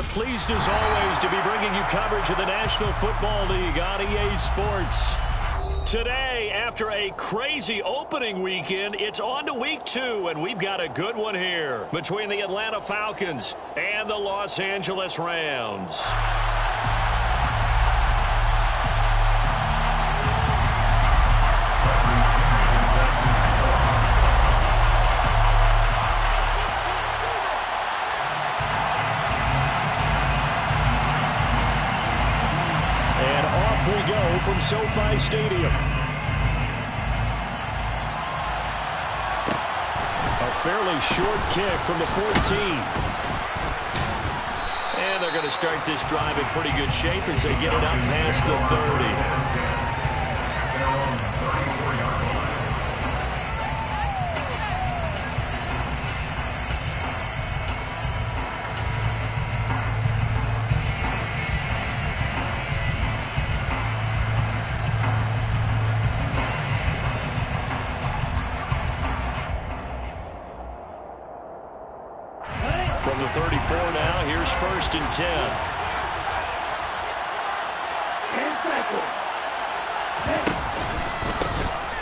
pleased as always to be bringing you coverage of the National Football League on EA Sports. Today, after a crazy opening weekend, it's on to week 2, and we've got a good one here between the Atlanta Falcons and the Los Angeles Rams. We go from SoFi Stadium. A fairly short kick from the 14. And they're going to start this drive in pretty good shape as they get it up past the 30. From the 34 now, here's 1st and 10.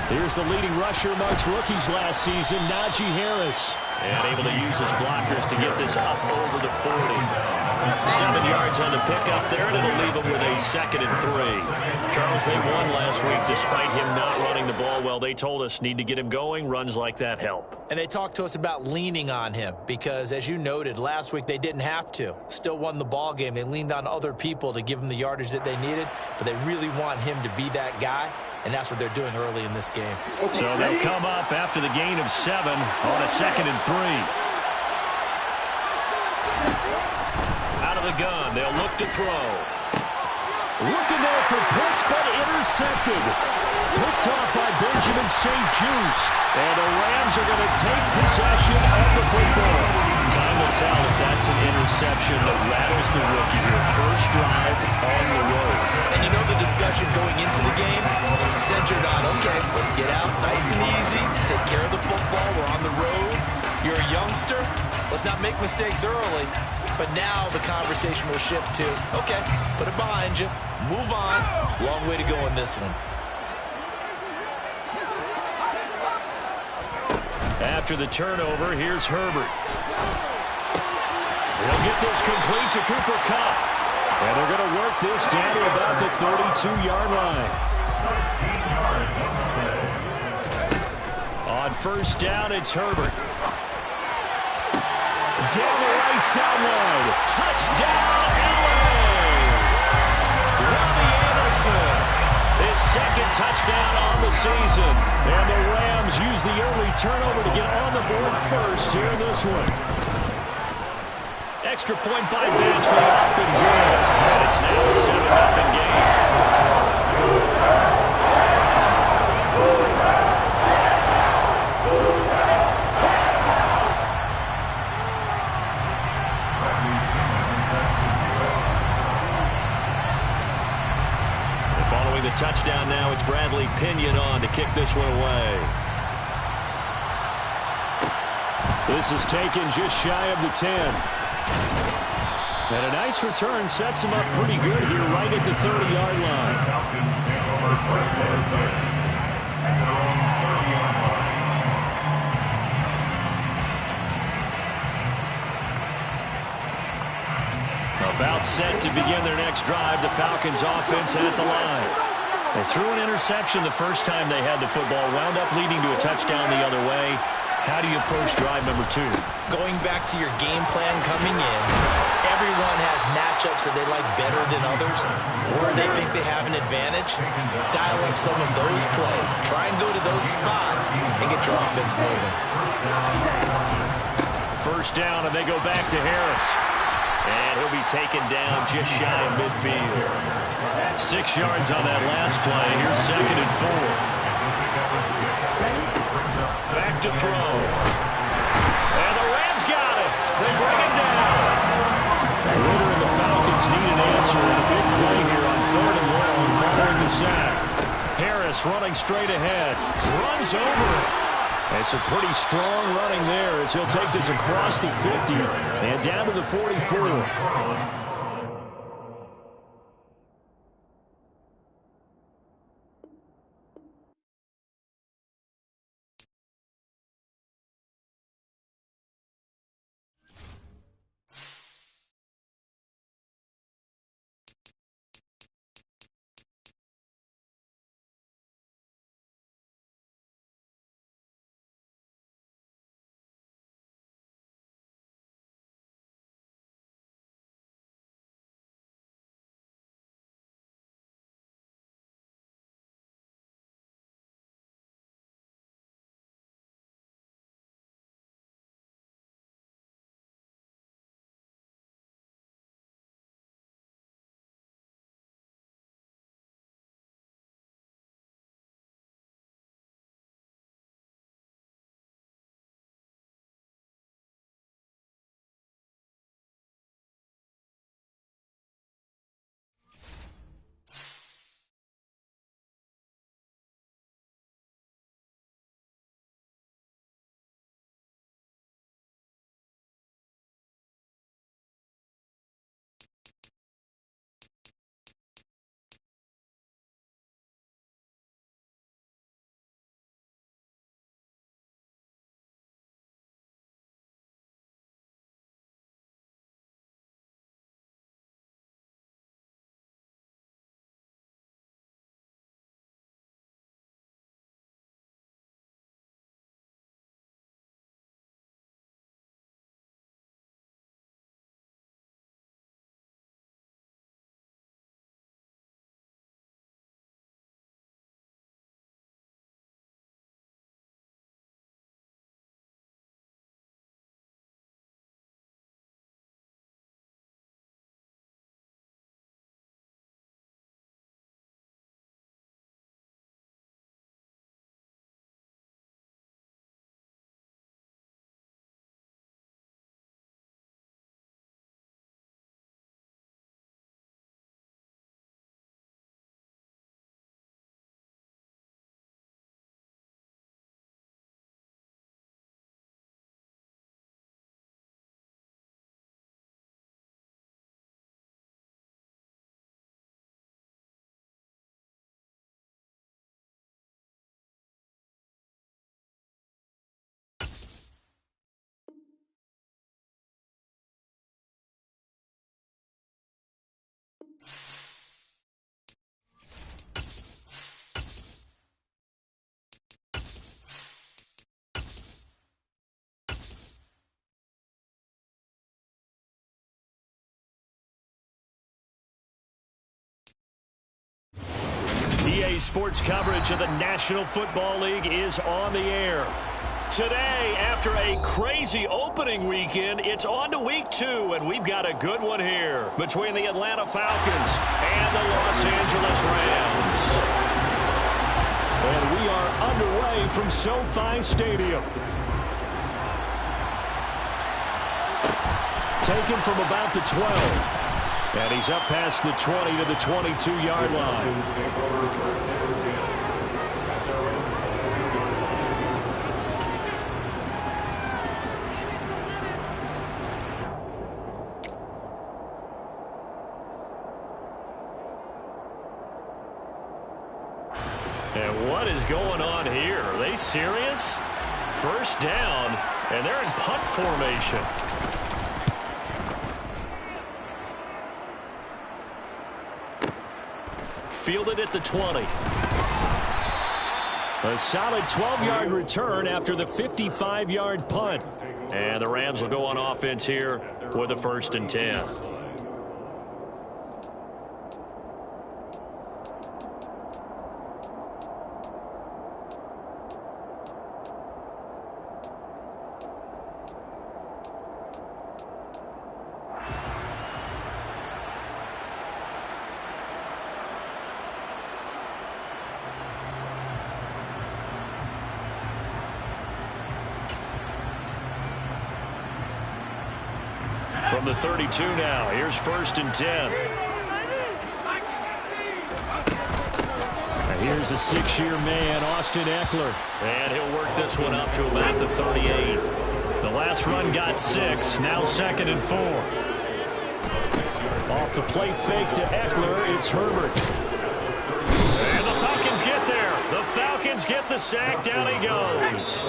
Here's the leading rusher amongst rookies last season, Najee Harris. And able to use his blockers to get this up over the 40. 7 yards on the pickup there, and it'll leave him with a 2nd and 3. Charles, they won last week despite him not running the ball well. They told us need to get him going. Runs like that help. And they talked to us about leaning on him because, as you noted, last week they didn't have to. Still won the ball game. They leaned on other people to give them the yardage that they needed, but they really want him to be that guy. And that's what they're doing early in this game. So they'll come up after the gain of 7 on a 2nd and 3. Out of the gun, they'll look to throw. Looking there for Pitts, but intercepted. Picked off by Benjamin St-Juste. And the Rams are going to take possession of the football. Time will tell if that's an interception that rattles the rookie here. First drive on the road. And you know the discussion going into the game centered on, okay, let's get out nice and easy, take care of the football, we're on the road. You're a youngster, let's not make mistakes early. But now the conversation will shift to, okay, put it behind you, move on. Long way to go in this one. After the turnover, here's Herbert. He'll get this complete to Cooper Kupp. And they're going to work this down to about the 32-yard line. On 1st down, it's Herbert. Down the right sideline. Touchdown, LA! Robbie Anderson. His 2nd touchdown on the season. And the Rams use the early turnover to get on the board first here in this one. Extra point by Benchley, up and good. And it's now a 7-0 game. Following the touchdown now, it's Bradley Pinion on to kick this one away. This is taken just shy of the 10. And a nice return sets him up pretty good here right at the 30-yard line. About set to begin their next drive. The Falcons offense at the line. They threw an interception the first time they had the football. Wound up leading to a touchdown the other way. How do you approach drive number 2? Going back to your game plan coming in, everyone has matchups that they like better than others, or they think they have an advantage. Dial up some of those plays. Try and go to those spots and get your offense moving. 1st down, and they go back to Harris. And he'll be taken down just shy of midfield. 6 yards on that last play. Here's 2nd and 4. Back to throw. And the Rams got it. They bring it down. Ritter and the Falcons need an answer and a big play here on 3rd and long following the sack. Harris running straight ahead. Runs over it. And some pretty strong running there as he'll take this across the 50 and down to the 44. EA Sports coverage of the National Football League is on the air. Today, after a crazy opening weekend, it's on to week 2, and we've got a good one here between the Atlanta Falcons and the Los Angeles Rams. And we are underway from SoFi Stadium. Taken from about the 12. And he's up past the 20 to the 22-yard line. And what is going on here? Are they serious? First down, and they're in punt formation. Fielded at the 20. A solid 12-yard return after the 55-yard punt. And the Rams will go on offense here with a 1st and 10. From the 32 now, here's 1st and 10. And here's Here's a 6-year man, Austin Eckler. And he'll work this one up to about the 38. The last run got 6. Now 2nd and 4. Off the play fake to Eckler, it's Herbert. And the Falcons get there. The Falcons get the sack. Down he goes.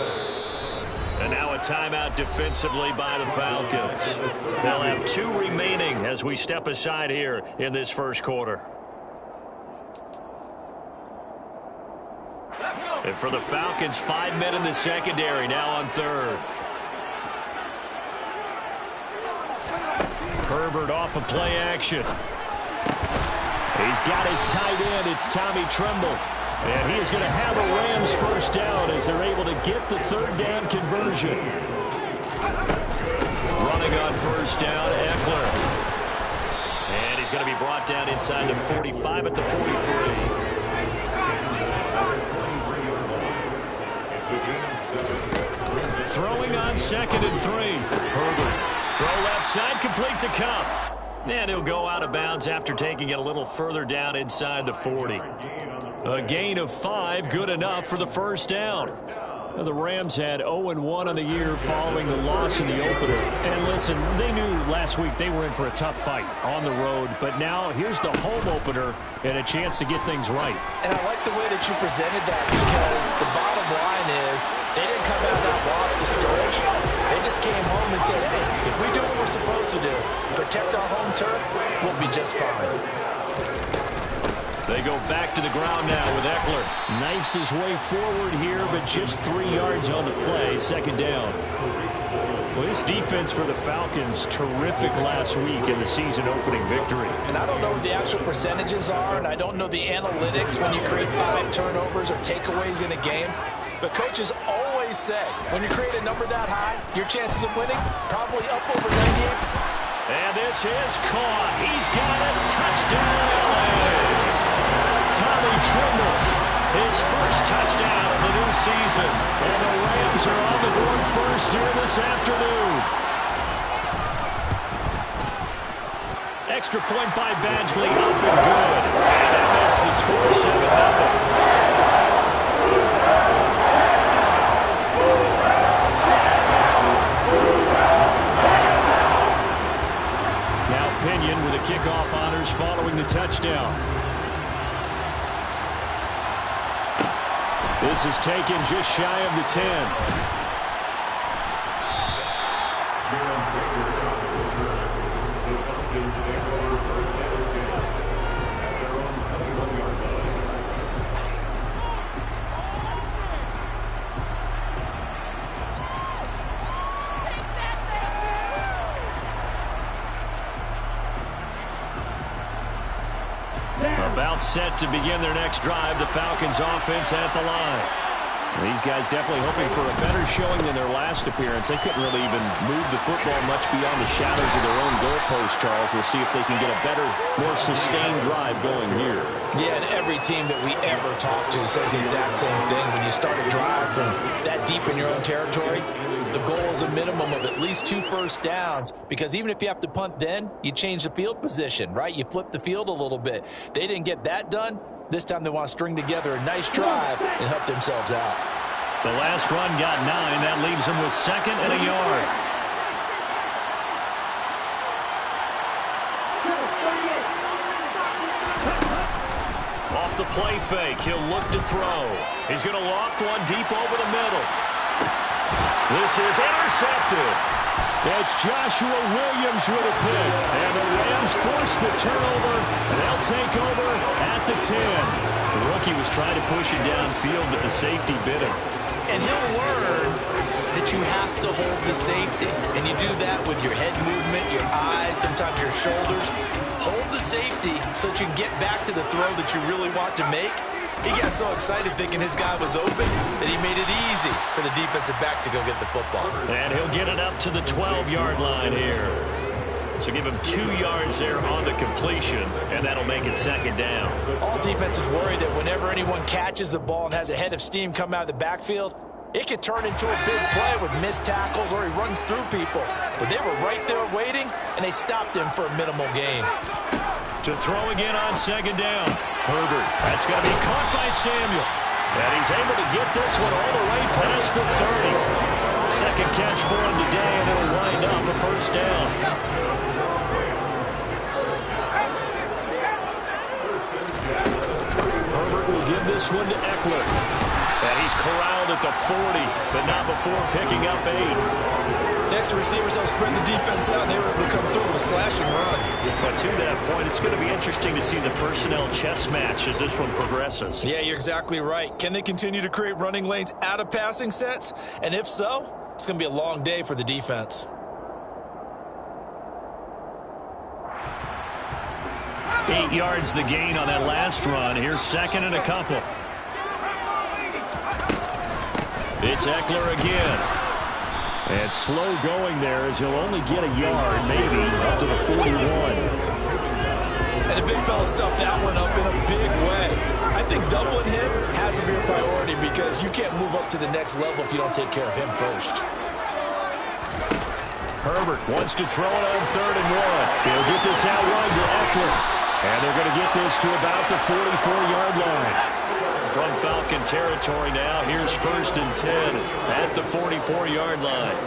And now a timeout defensively by the Falcons. They'll have 2 remaining as we step aside here in this first quarter. And for the Falcons, 5 men in the secondary, now on 3rd. Herbert off of play action. He's got his tight end. It's Tommy Tremble. And he is going to have a Rams first down as they're able to get the 3rd down conversion. Running on first down, Eckler. And he's going to be brought down inside the 45 at the 43. Throwing on 2nd and 3. Herbert. Throw left side, complete to Kupp. And he'll go out of bounds after taking it a little further down inside the 40. A gain of 5, good enough for the first down. The Rams had 0-1 on the year following the loss in the opener. And listen, they knew last week they were in for a tough fight on the road. But now here's the home opener and a chance to get things right. And I like the way that you presented that, because the bottom line is they didn't come out of that loss discouraged. They just came home and said, hey, if we do what we're supposed to do, protect our home turf, we'll be just fine. They go back to the ground now with Eckler. Knifes his way forward here, but just 3 yards on the play. 2nd down. Well, this defense for the Falcons, terrific last week in the season-opening victory. And I don't know what the actual percentages are, and I don't know the analytics when you create 5 turnovers or takeaways in a game. But coaches always say, when you create a number that high, your chances of winning probably up over 98. And this is caught. He's got it. Touchdown, LA. Tommy Tremble, his first touchdown of the new season. And the Rams are on the board first here this afternoon. Extra point by Badgley, up and good. And that makes the score 7-0. Now Pinion with the kickoff honors following the touchdown. This is taken just shy of the 10. About set to begin their next drive. The Falcons offense at the line. These guys definitely hoping for a better showing than their last appearance. They couldn't really even move the football much beyond the shadows of their own goalpost, Charles. We'll see if they can get a better, more sustained drive going here. Yeah, and every team that we ever talk to says the exact same thing. When you start a drive from that deep in your own territory, the goal is a minimum of at least 2 first downs, because even if you have to punt then, you change the field position, right? You flip the field a little bit. They didn't get that done. This time they want to string together a nice drive and help themselves out. The last run got 9. That leaves them with 2nd and a yard. Off the play fake, he'll look to throw. He's going to loft one deep over the middle. This is intercepted. It's Joshua Williams with a pick. And the Rams force the turnover, and they'll take over at the 10. The rookie was trying to push it downfield, but the safety bit him. And he'll learn that you have to hold the safety. And you do that with your head movement, your eyes, sometimes your shoulders. Hold the safety so that you can get back to the throw that you really want to make. He got so excited thinking his guy was open that he made it easy for the defensive back to go get the football. And he'll get it up to the 12-yard line here. So give him 2 yards there on the completion, and that'll make it 2nd down. All defenses worry that whenever anyone catches the ball and has a head of steam come out of the backfield, it could turn into a big play with missed tackles or he runs through people. But they were right there waiting, and they stopped him for a minimal gain. To throw again on second down. Herbert. That's going to be caught by Samuel. And he's able to get this one all the way past the 30. Second catch for him today, and it'll wind up a first down. Herbert will give this one to Eckler. And he's corralled at the 40, but not before picking up 8. Next receivers help spread the defense out, and they were able to come through with a slashing run. But to that point, it's going to be interesting to see the personnel chess match as this one progresses. Yeah, you're exactly right. Can they continue to create running lanes out of passing sets? And if so, it's going to be a long day for the defense. 8 yards the gain on that last run. Here's second and a couple. It's Eckler again. And slow going there as he'll only get a yard, maybe, up to the 41. And the big fella stuffed that one up in a big way. I think doubling him has to be a priority because you can't move up to the next level if you don't take care of him first. Herbert wants to throw it on 3rd and 1. He'll get this out wide to Eckler. And they're going to get this to about the 44-yard line. From Falcon territory now, here's 1st and 10 at the 44-yard line.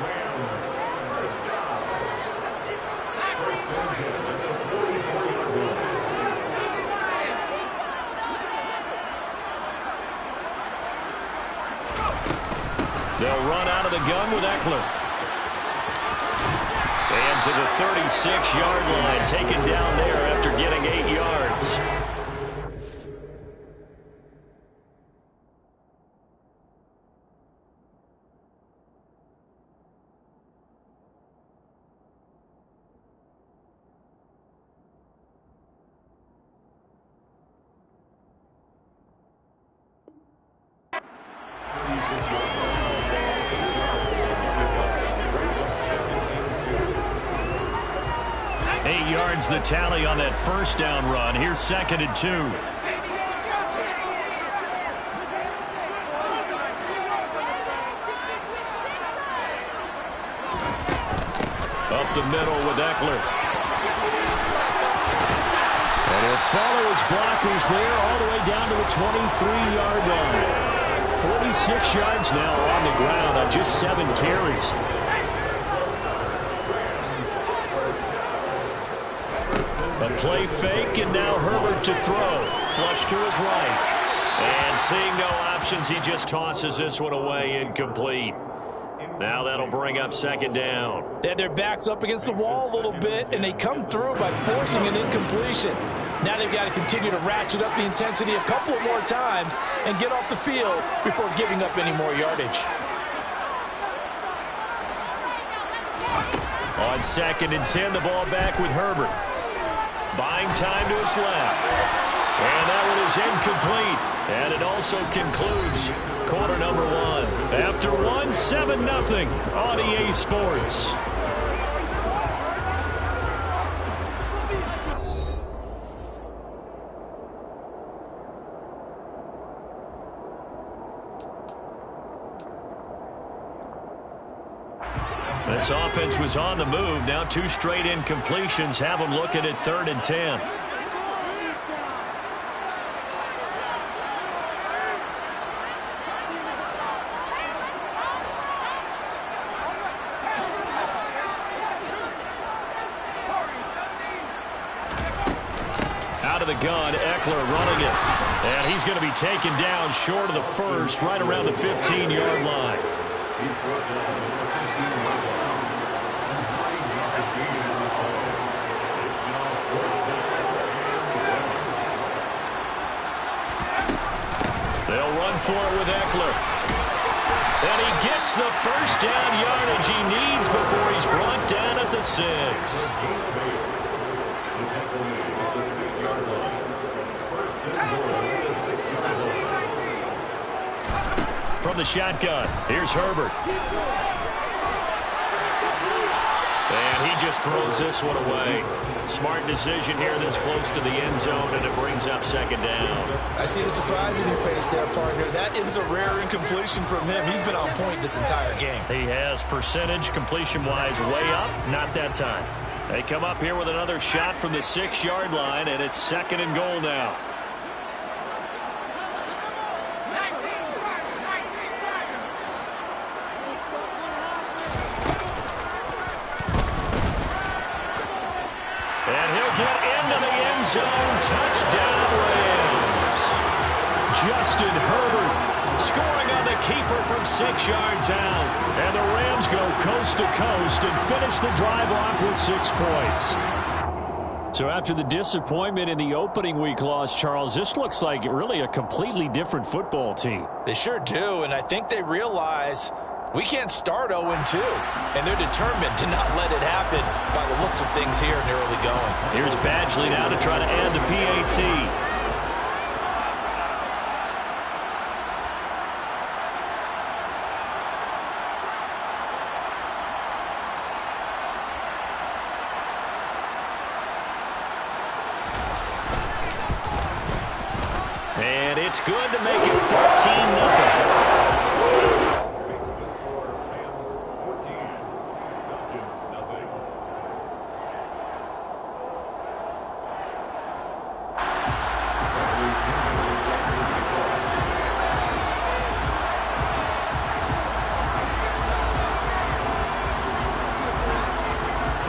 They'll run out of the gun with Eckler. And to the 36-yard line, taken down there after getting 8 yards. The tally on that first down run. Here's 2nd and 2. Up the middle with Eckler. And he'll follow his blockers there all the way down to the 23-yard line. 46 yards now on the ground on just 7 carries. A play fake, and now Herbert to throw. Flush to his right. And seeing no options, he just tosses this one away, incomplete. Now that'll bring up 2nd down. They had their backs up against the wall a little bit, and they come through by forcing an incompletion. Now they've got to continue to ratchet up the intensity a couple of more times and get off the field before giving up any more yardage. On 2nd and 10, the ball back with Herbert. Buying time to his left. And that one is incomplete. And it also concludes quarter number 1. After 1, 7-0 on EA Sports. This offense was on the move. Now 2 straight incompletions have them looking at 3rd and 10. Out of the gun, Eckler running it. And he's going to be taken down short of the first, right around the 15-yard line. They'll run for it with Eckler. And he gets the first down yardage he needs before he's brought down at the 6. From the shotgun, here's Herbert. And he just throws this one away. Smart decision here this close to the end zone, and it brings up 2nd down. I see the surprise in your face there, partner. That is a rare incompletion from him. He's been on point this entire game. He has percentage completion-wise way up. Not that time. They come up here with another shot from the 6-yard line, and it's 2nd and goal now. And he'll get into the end zone. Touchdown, Rams. Justin Herbert scoring on the keeper from 6 yards out. And the Rams go coast to coast and finish the drive off with 6 points. So after the disappointment in the opening week loss, Charles, this looks like really a completely different football team. They sure do, and I think they realize we can't start 0-2, and they're determined to not let it happen by the looks of things here in the early going. Here's Badgley now to try to add the PAT. And it's good to make it 14-0.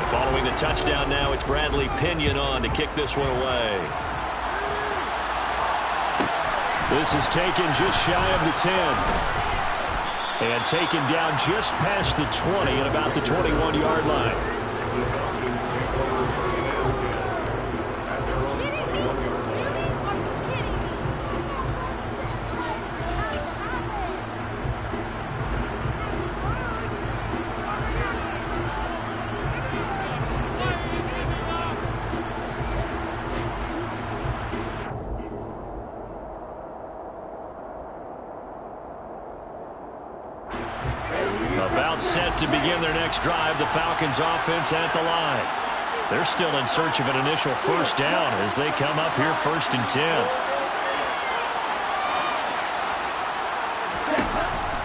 Following the touchdown now, it's Bradley Pinion on to kick this one away. This is taken just shy of the 10. And taken down just past the 20 at about the 21-yard line. About set to begin their next drive, the Falcons offense at the line. They're still in search of an initial first down as they come up here 1st and 10.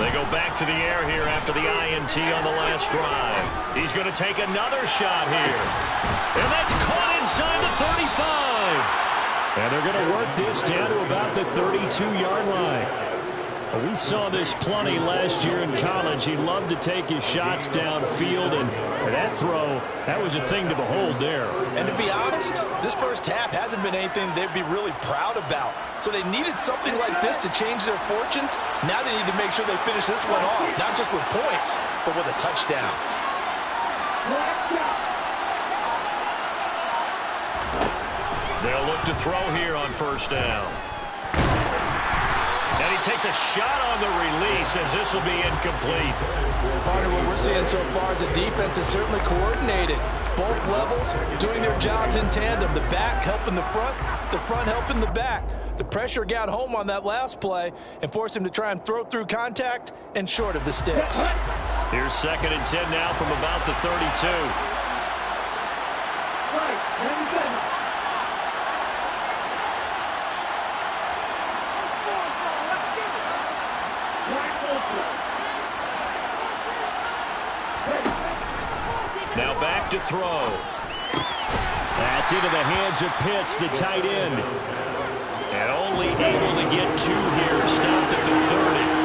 They go back to the air here after the INT on the last drive. He's going to take another shot here. And that's caught inside the 35. And they're going to work this down to about the 32-yard line. We saw this plenty last year in college. He loved to take his shots downfield, and that throw, that was a thing to behold there. And to be honest, this first half hasn't been anything they'd be really proud about. So they needed something like this to change their fortunes. Now they need to make sure they finish this one off, not just with points, but with a touchdown. They'll look to throw here on first down. And he takes a shot on the release as this will be incomplete. Partner, what we're seeing so far is the defense is certainly coordinated. Both levels doing their jobs in tandem. The back helping the front helping the back. The pressure got home on that last play and forced him to try and throw through contact and short of the sticks. Here's 2nd and 10 now from about the 32. Now back to throw. That's into the hands of Pitts, the tight end. And only able to get 2 here. Stopped at the 30.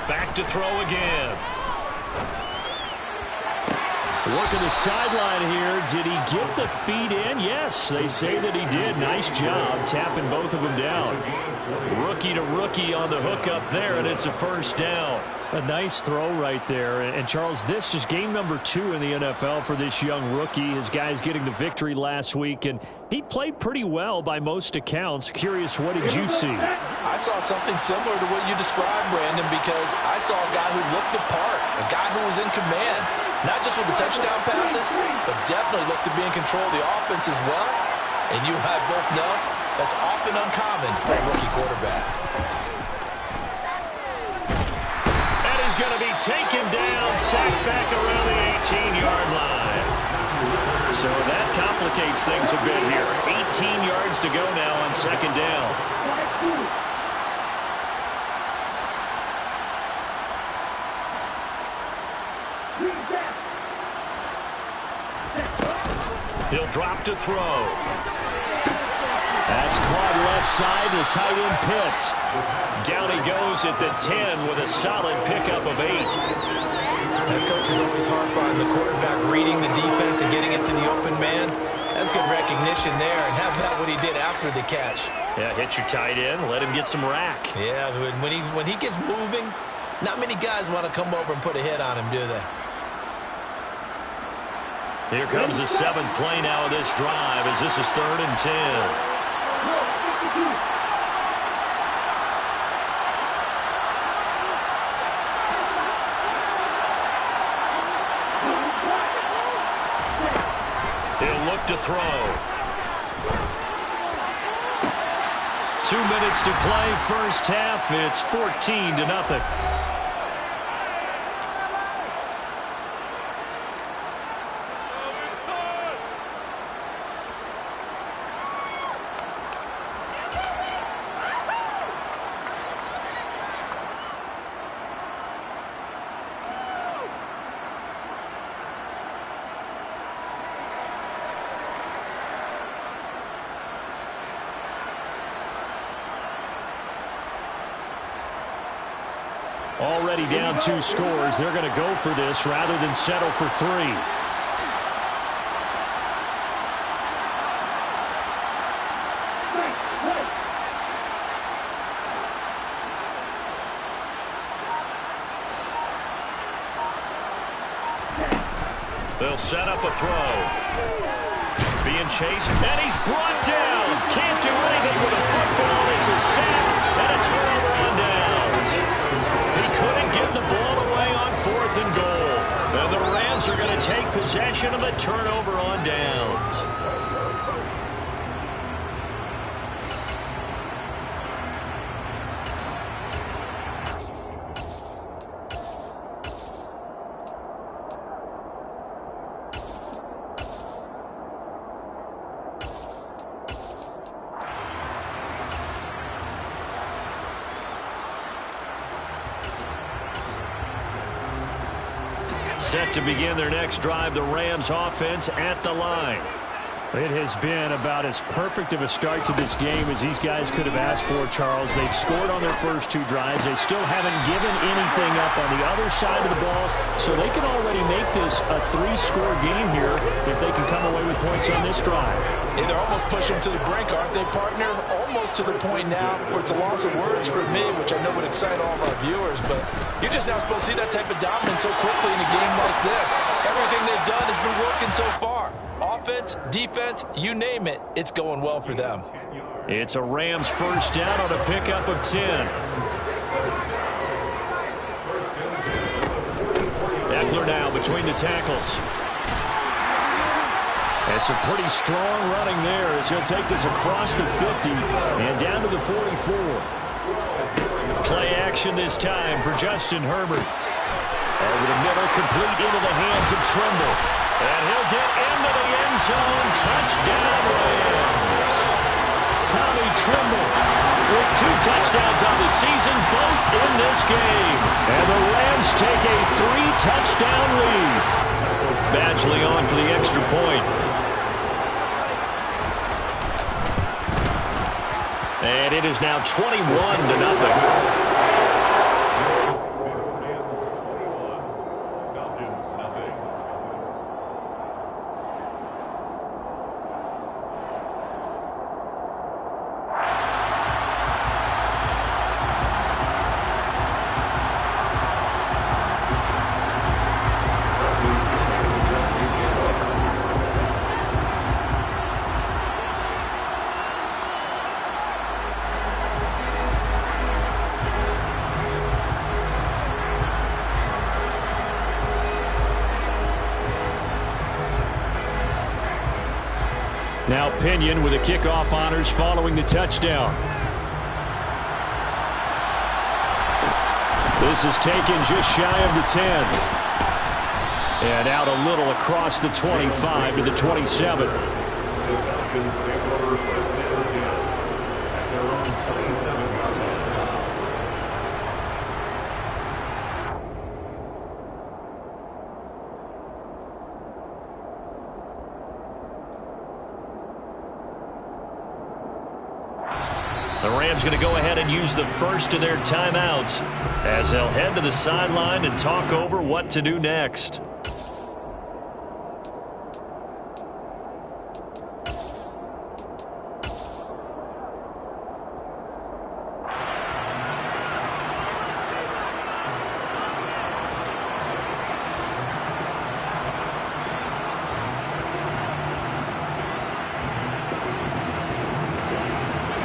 Back to throw again. Working the sideline here. Did he get the feet in? Yes, they say that he did. Nice job tapping both of them down. Rookie to rookie on the hook up there, and it's a first down. A nice throw right there. And Charles, this is game number 2 in the NFL for this young rookie. His guys getting the victory last week, and he played pretty well by most accounts. Curious, what did you see? I saw something similar to what you described, Brandon, because I saw a guy who looked the part, a guy who was in command, not just with the touchdown passes, but definitely looked to be in control of the offense as well. And you and I both know that's often uncommon for a rookie quarterback. And he's going to be taken down, sacked back around the 18-yard line. So that complicates things a bit here. 18 yards to go now on second down. He'll drop to throw. That's caught left side to tight end Pitts. Down he goes at the 10 with a solid pickup of 8. That coach is always harp on the quarterback reading the defense and getting it to the open man. That's good recognition there, and have that what he did after the catch. Yeah, hit your tight end, let him get some rack. Yeah, when he gets moving, not many guys want to come over and put a hit on him, do they? Here comes the 7th play now of this drive as this is 3rd and 10. He'll look to throw. 2 minutes to play, first half. It's 14-0. Already down 2 scores. They're going to go for this rather than settle for 3. They'll set up a throw. Being chased, and he's brought down. Can't do anything with a football. It's a sack and a turnover on downs. He couldn't get the ball away on 4th and goal. And the Rams are going to take possession of the turnover on downs. Set to begin their next drive, the Rams offense at the line. It has been about as perfect of a start to this game as these guys could have asked for, Charles. They've scored on their first 2 drives. They still haven't given anything up on the other side of the ball, so they can already make this a 3-score game here if they can come away with points on this drive. Yeah, they're almost pushing to the brink, aren't they, partner? Almost to the point now where it's a loss of words for me, which I know would excite all of our viewers, but you're just now supposed to see that type of dominance so quickly in a game like this. Everything they've done has been working so far. Offense, defense, you name it, it's going well for them. It's a Rams first down on a pickup of 10. Eckler now between the tackles. It's a pretty strong running there as he'll take this across the 50 and down to the 44. Play action this time for Justin Herbert. Over the middle, complete into the hands of Trimble. And he'll get into the end zone. Touchdown, Rams. Tommy Trimble with 2 touchdowns on the season, both in this game. And the Rams take a 3-touchdown lead. Badgley on for the extra point. And it is now 21-0. Now Pinion with the kickoff honors following the touchdown. The This is taken just shy of the 10. And out a little across the 25 to the 27. The Rams going to go ahead and use the first of their timeouts as they'll head to the sideline and talk over what to do next.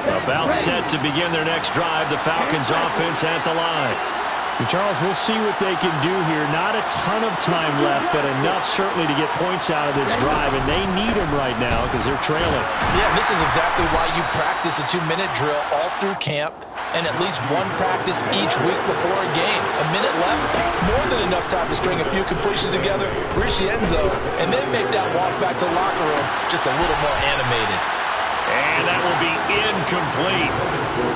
About set to begin their next drive. The Falcons offense at the line. Charles, we'll see what they can do here. Not a ton of time left, but enough certainly to get points out of this drive, and they need them right now because they're trailing. Yeah, this is exactly why you practice a 2-minute drill all through camp and at least one practice each week before a game. A minute left, more than enough time to string a few completions together, reach the end zone, and then make that walk back to the locker room just a little more animated. And that will be incomplete.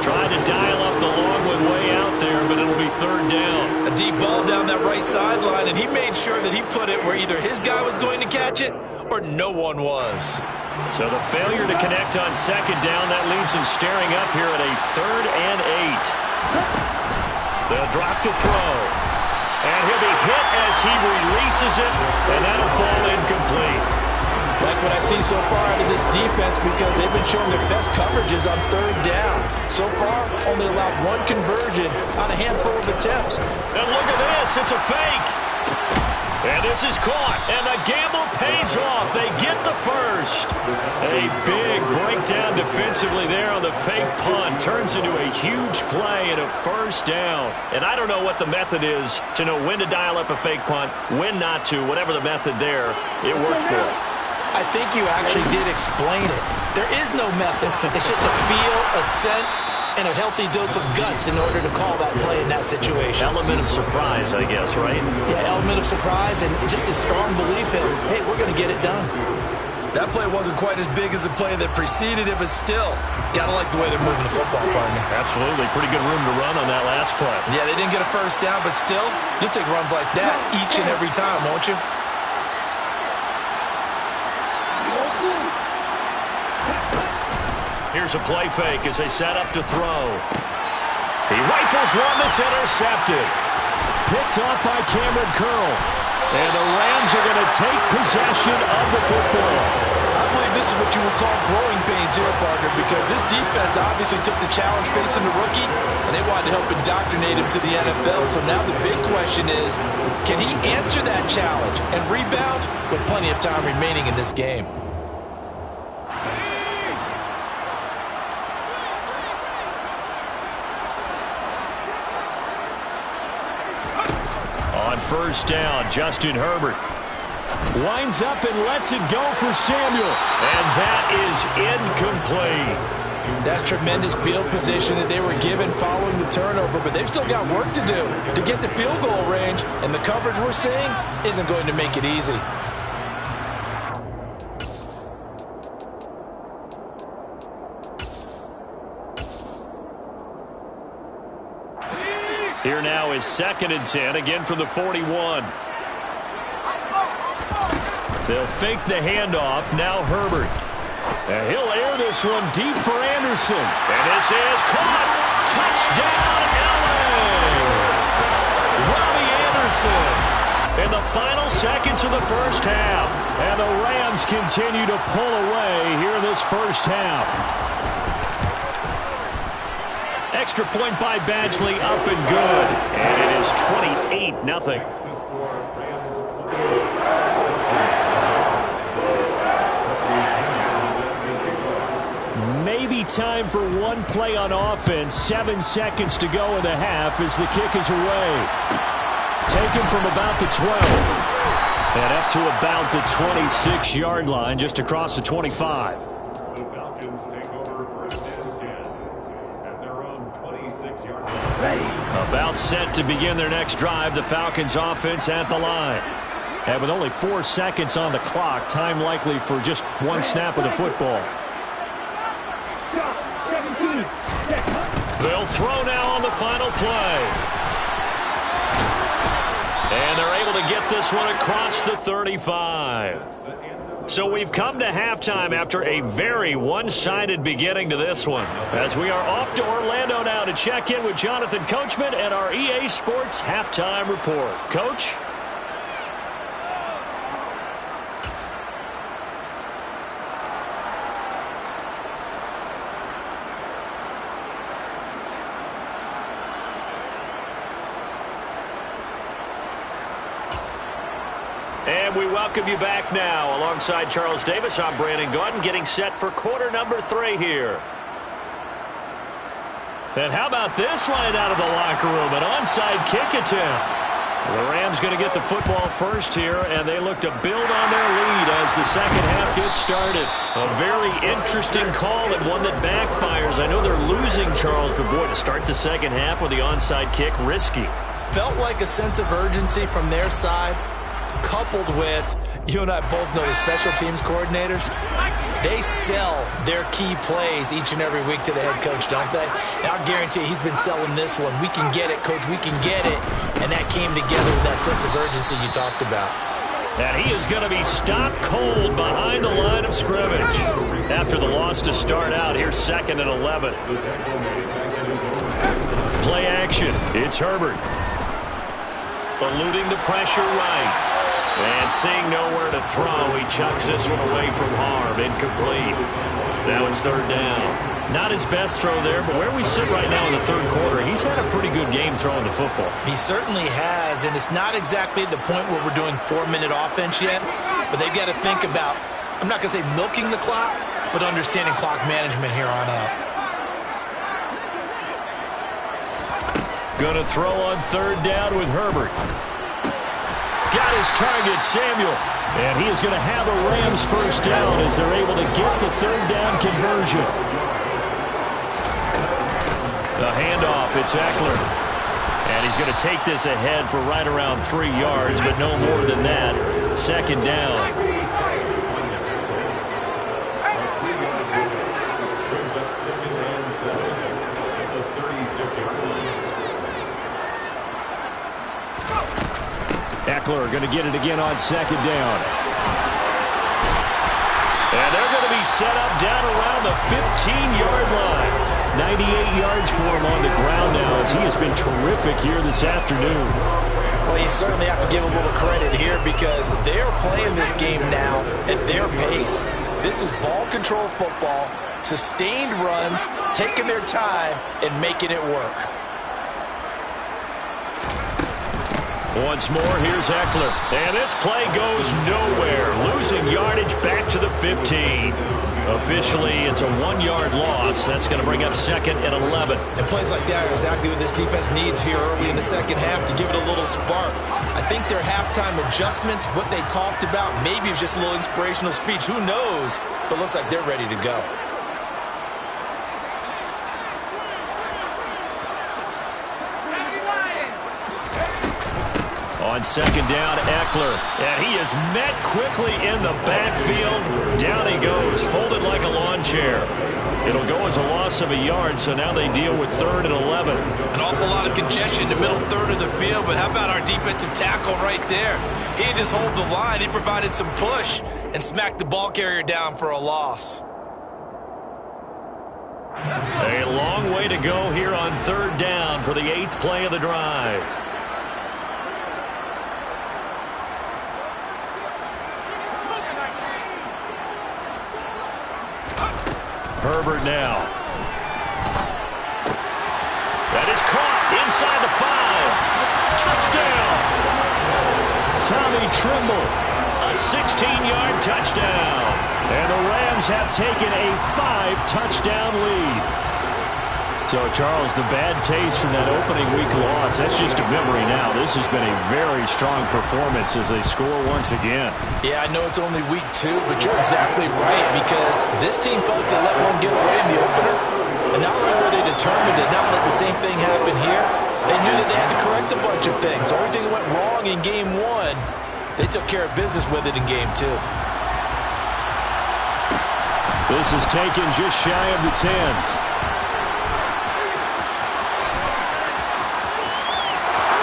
Trying to dial up the long one way out there, but it'll be third down. A deep ball down that right sideline, and he made sure that he put it where either his guy was going to catch it or no one was. So the failure to connect on second down, that leaves him staring up here at a 3rd and 8. They'll drop to throw. And he'll be hit as he releases it, and that'll fall incomplete. Like what I see so far out of this defense because they've been showing their best coverages on 3rd down. So far, only allowed one conversion on a handful of attempts. And look at this. It's a fake. And this is caught. And the gamble pays off. They get the first. A big breakdown defensively there on the fake punt. Turns into a huge play and a first down. And I don't know what the method is to know when to dial up a fake punt, when not to. Whatever the method there, it worked for it. I think you actually did explain it. There is no method. It's just a feel, a sense, and a healthy dose of guts in order to call that play in that situation. Element of surprise, I guess, right? Yeah, element of surprise and just a strong belief in, hey, we're going to get it done. That play wasn't quite as big as the play that preceded it, but still, gotta like the way they're moving the football, partner. Absolutely. Pretty good room to run on that last play. Yeah, they didn't get a first down, but still, you'll take runs like that each and every time, won't you? Here's a play fake as they set up to throw. He rifles one that's intercepted. Picked off by Cameron Curl. And the Rams are going to take possession of the football. I believe this is what you would call growing pains here, partner, because this defense obviously took the challenge facing the rookie, and they wanted to help indoctrinate him to the NFL. So now the big question is, can he answer that challenge and rebound with plenty of time remaining in this game? On first down, Justin Herbert winds up and lets it go for Samuel. And that is incomplete. That's tremendous field position that they were given following the turnover, but they've still got work to do to get the field goal range, and the coverage we're seeing isn't going to make it easy. Here now is 2nd and 10, again from the 41. They'll fake the handoff. Now Herbert. And he'll air this one deep for Anderson. And this is caught. Touchdown, LA! Robbie Anderson in the final seconds of the first half. And the Rams continue to pull away here in this first half. Extra point by Badgley, up and good. And it is 28-0. Maybe time for one play on offense. 7 seconds to go in the half as the kick is away. Taken from about the 12. And up to about the 26-yard line, just across the 25. The Falcons take over 1st and 10 at their own 26. About set to begin their next drive, the Falcons offense at the line. And with only 4 seconds on the clock, time likely for just one snap of the football. They'll throw now on the final play. And they're able to get this one across the 35. So we've come to halftime after a very one-sided beginning to this one. As we are off to Orlando now to check in with Jonathan Coachman and our EA Sports Halftime Report. Coach? And we welcome you back now. Alongside Charles Davis, I'm Brandon Gaudin, getting set for quarter number 3 here. And how about this line out of the locker room? An onside kick attempt. The Rams going to get the football first here, and they look to build on their lead as the second half gets started. A very interesting call and one that backfires. I know they're losing, Charles, but boy, to start the second half with the onside kick, risky. Felt like a sense of urgency from their side, coupled with, you and I both know the special teams coordinators, they sell their key plays each and every week to the head coach, don't they? And I'll guarantee you he's been selling this one. We can get it, coach, we can get it. And that came together with that sense of urgency you talked about. And he is going to be stopped cold behind the line of scrimmage. After the loss to start out, here's 2nd and 11. Play action. It's Herbert. Eluding the pressure right. And seeing nowhere to throw, he chucks this one away from harm. Incomplete. Now it's 3rd down. Not his best throw there, but where we sit right now in the 3rd quarter, he's had a pretty good game throwing the football. He certainly has, and it's not exactly the point where we're doing 4-minute offense yet, but they've got to think about, I'm not going to say milking the clock, but understanding clock management here on out. Going to throw on 3rd down with Herbert. Got his target, Samuel. And he is going to have a Rams first down as they're able to get the 3rd down conversion. The handoff, it's Eckler. And he's going to take this ahead for right around 3 yards, but no more than that. 2nd down. Eckler going to get it again on 2nd down. And they're going to be set up down around the 15-yard line. 98 yards for him on the ground now as he has been terrific here this afternoon. Well, you certainly have to give a little credit here because they're playing this game now at their pace. This is ball control football, sustained runs, taking their time and making it work. Once more, here's Eckler. And this play goes nowhere. Losing yardage back to the 15. Officially, it's a 1-yard loss. That's going to bring up 2nd and 11. And plays like that are exactly what this defense needs here early in the second half to give it a little spark. I think their halftime adjustments, what they talked about, maybe it was just a little inspirational speech. Who knows? But looks like they're ready to go. On 2nd down, Eckler. And he is met quickly in the backfield. Down he goes, folded like a lawn chair. It'll go as a loss of a yard, so now they deal with 3rd and 11. An awful lot of congestion in the middle third of the field, but how about our defensive tackle right there? He didn't just hold the line. He provided some push and smacked the ball carrier down for a loss. A long way to go here on 3rd down for the 8th play of the drive. Herbert now. That is caught inside the 5. Touchdown. Tommy Trimble. A 16-yard touchdown. And the Rams have taken a 5-touchdown lead. So, Charles, the bad taste from that opening week loss, that's just a memory now. This has been a very strong performance as they score once again. Yeah, I know it's only week 2, but you're exactly right because this team felt they let one get away in the opener. And not only were they determined to not let the same thing happen here, they knew that they had to correct a bunch of things. So everything that went wrong in game one, they took care of business with it in game two. This is taken just shy of the 10.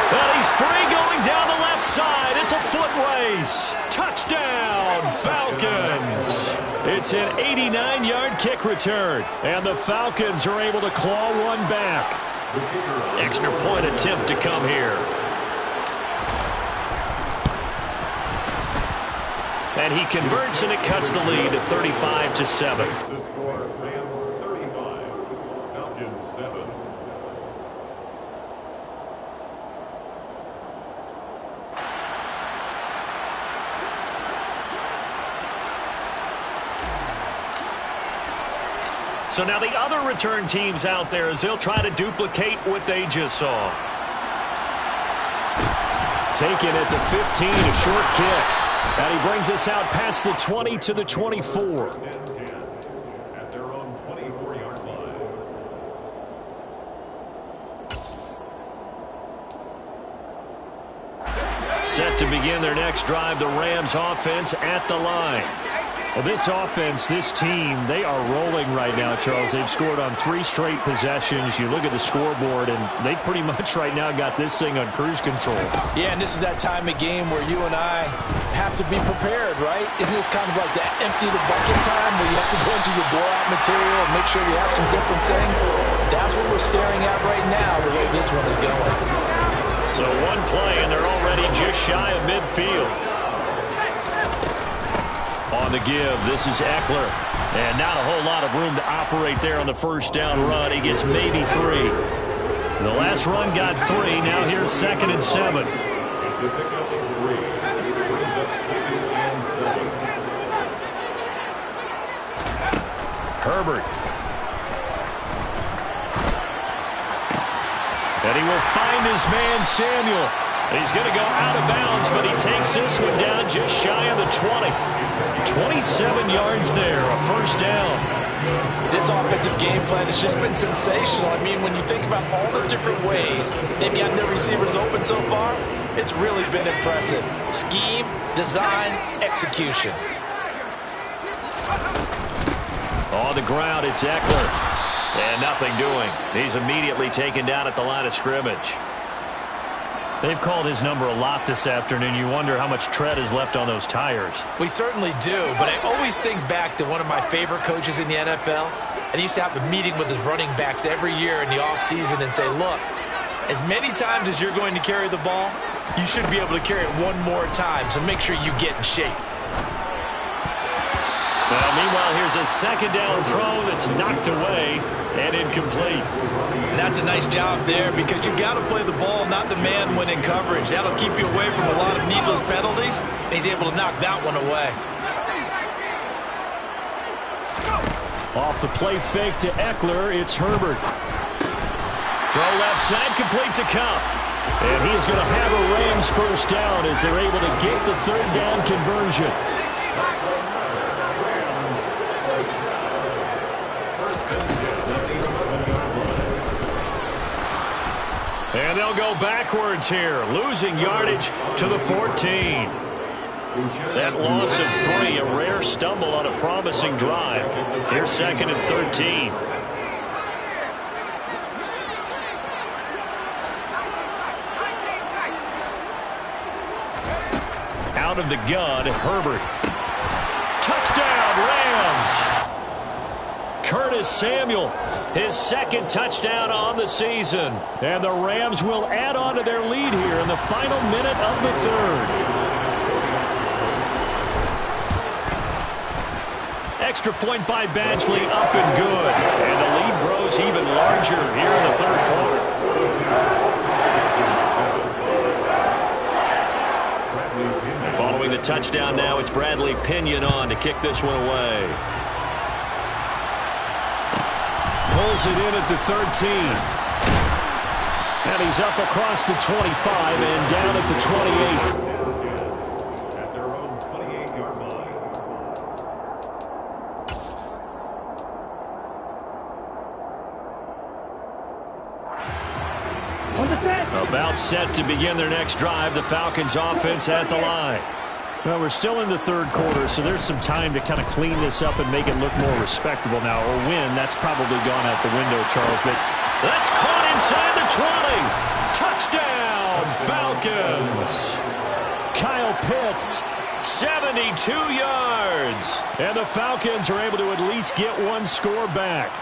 And he's free going down the left side. It's a foot race. Touchdown, Falcons. It's an 89-yard kick return. And the Falcons are able to claw one back. Extra point attempt to come here. And he converts, and it cuts the lead to 35-7. The score, Rams 35, Falcons 7. So now the other return teams out there as they'll try to duplicate what they just saw. Taken at the 15, a short kick. And he brings us out past the 20 to the 24. At their own 24-yard line. Set to begin their next drive, the Rams offense at the line. Well, this offense, this team, they are rolling right now, Charles. They've scored on 3 straight possessions. You look at the scoreboard, and they pretty much right now got this thing on cruise control. Yeah, and this is that time of game where you and I have to be prepared, right? Isn't this kind of like the empty the bucket time where you have to go into your blowout material and make sure you have some different things? That's what we're staring at right now, the way this one is going. So one play, and they're already just shy of midfield. On the give, this is Eckler. And not a whole lot of room to operate there on the first down run. He gets maybe 3. The last run got 3. Now here's 2nd and 7. It's a pickup of 3. Brings up 2nd and 7. Herbert. And he will find his man, Samuel. He's going to go out of bounds, but he takes this one down just shy of the 20. 27 yards there, a first down. This offensive game plan has just been sensational. I mean, when you think about all the different ways they've gotten their receivers open so far, it's really been impressive. Scheme, design, execution. On the ground, it's Eckler. And nothing doing. He's immediately taken down at the line of scrimmage. They've called his number a lot this afternoon. You wonder how much tread is left on those tires. We certainly do, but I always think back to one of my favorite coaches in the NFL. And he used to have a meeting with his running backs every year in the offseason and say, look, as many times as you're going to carry the ball, you should be able to carry it one more time, so make sure you get in shape. Well, meanwhile, here's a 2nd down throw that's knocked away and incomplete. And that's a nice job there because you've got to play the ball, not the man when in coverage. That'll keep you away from a lot of needless penalties, and he's able to knock that one away. Off the play fake to Eckler, it's Herbert. Throw left side, complete to Cup. And he's going to have a Rams first down as they're able to get the 3rd down conversion. And they'll go backwards here, losing yardage to the 14. That loss of 3, a rare stumble on a promising drive. Here's 2nd and 13. Out of the gun, Herbert. Touchdown, Rams! Curtis Samuel, his 2nd touchdown on the season. And the Rams will add on to their lead here in the final minute of the 3rd. Extra point by Badgley, up and good. And the lead grows even larger here in the 3rd quarter. Following the touchdown now, it's Bradley Pinion on to kick this one away. Pulls it in at the 13. And he's up across the 25 and down at the 28. At their own 28-yard line. Second About set to begin their next drive. The Falcons offense at the line. Well, we're still in the third quarter, so there's some time to kind of clean this up and make it look more respectable now. Or win, that's probably gone out the window, Charles. But that's caught inside the 20. Touchdown, Falcons. Kyle Pitts, 72 yards. And the Falcons are able to at least get one score back.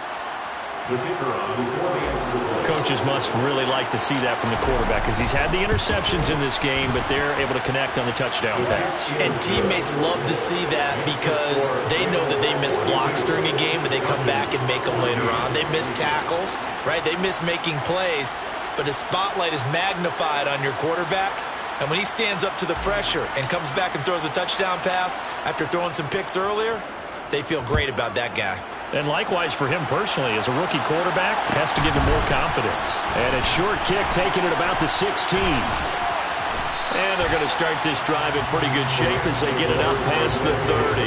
Coaches must really like to see that from the quarterback because he's had the interceptions in this game, but they're able to connect on the touchdown pass. And teammates love to see that because they know that they miss blocks during a game, but they come back and make them later on. They miss tackles, right? They miss making plays, but the spotlight is magnified on your quarterback. And when he stands up to the pressure and comes back and throws a touchdown pass after throwing some picks earlier, they feel great about that guy. And likewise for him personally, as a rookie quarterback, has to give him more confidence. And a short kick taken at about the 16. And they're going to start this drive in pretty good shape as they get it up past the 30.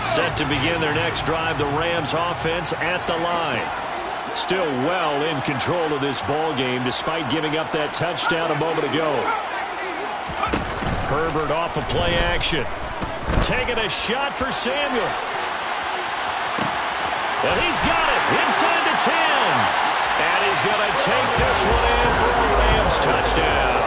Set to begin their next drive, the Rams offense at the line. Still well in control of this ball game despite giving up that touchdown a moment ago. Herbert off of play action. Taking a shot for Samuel. And he's got it inside the 10. And he's going to take this one in for a Rams touchdown.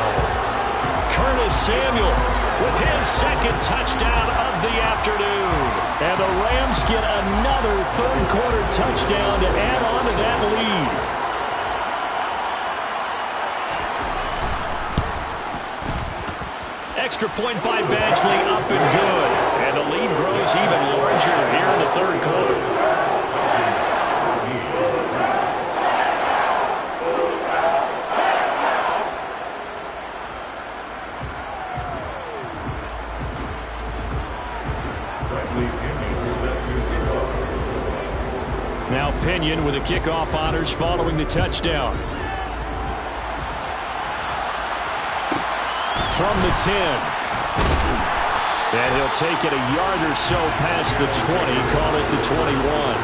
Curtis Samuel with his second touchdown of the afternoon. And the Rams get another third-quarter touchdown to add on to that lead. Extra point by Badgley, up and good. And the lead grows even larger here in the third quarter. Now Pinion with the kickoff honors following the touchdown. From the 10. And he'll take it a yard or so past the 20, call it the 21.